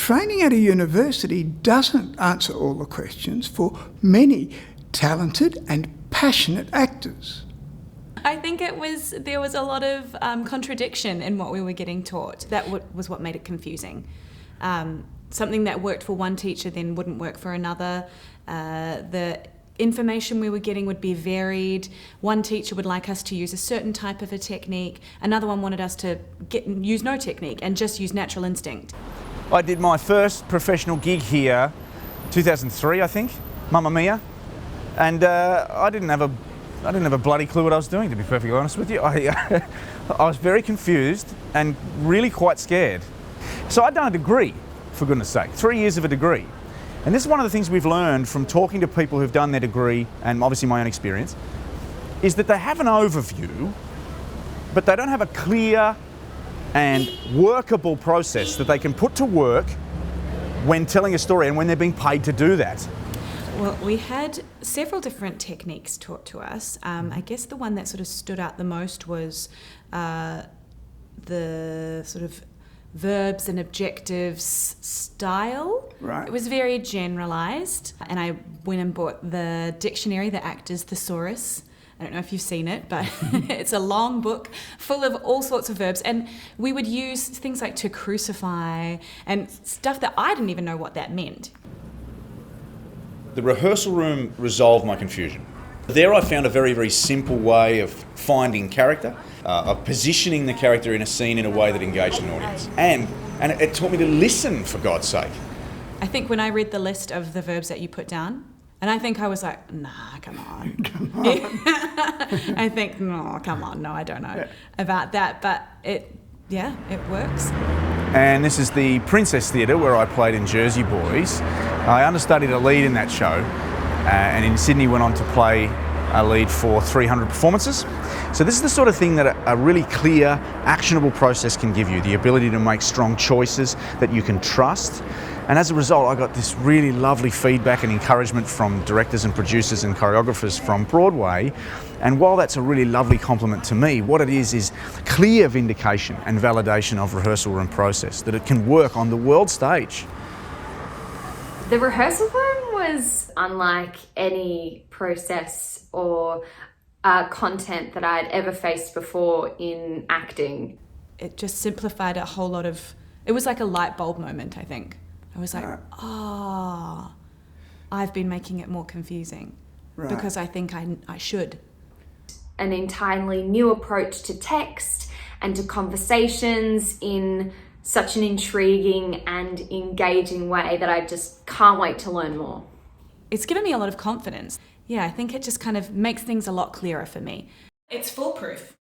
training at a university doesn't answer all the questions for many talented and passionate actors. I think there was a lot of contradiction in what we were getting taught. That was what made it confusing. Something that worked for one teacher then wouldn't work for another. The information we were getting would be varied. One teacher would like us to use a certain type of a technique. Another one wanted us to use no technique and just use natural instinct. I did my first professional gig here, 2003, I think, Mamma Mia, and I didn't have a bloody clue what I was doing, to be perfectly honest with you. I was very confused and really quite scared. So I'd done a degree, for goodness sake, 3 years of a degree. And this is one of the things we've learned from talking to people who've done their degree, and obviously my own experience, is that they have an overview, but they don't have a clear and workable process that they can put to work when telling a story and when they're being paid to do that. Well, we had several different techniques taught to us. I guess the one that sort of stood out the most was the sort of verbs and objectives style. Right. It was very generalised, and I went and bought the dictionary, the Actors Thesaurus. I don't know if you've seen it, but it's a long book full of all sorts of verbs, and we would use things like to crucify and stuff that I didn't even know what that meant. The rehearsal room resolved my confusion. There I found a very, very simple way of finding character, of positioning the character in a scene in a way that engaged an audience. And it taught me to listen, for God's sake. I think when I read the list of the verbs that you put down, and I think I was like, nah, come on. Come on. I think, no, come on, no, I don't know about that, but it works. And this is the Princess Theatre where I played in Jersey Boys. I understudied a lead in that show, and in Sydney went on to play a lead for 300 performances. So this is the sort of thing that a really clear, actionable process can give you, the ability to make strong choices that you can trust. And as a result, I got this really lovely feedback and encouragement from directors and producers and choreographers from Broadway. And while that's a really lovely compliment to me, what it is clear vindication and validation of rehearsal room process, that it can work on the world stage. The rehearsal room was unlike any process or content that I'd ever faced before in acting. It just simplified a whole lot of, it was like a light bulb moment, I think. I was like, I've been making it more confusing because I think I should. An entirely new approach to text and to conversations in such an intriguing and engaging way that I just can't wait to learn more. It's given me a lot of confidence. Yeah, I think it just kind of makes things a lot clearer for me. It's foolproof.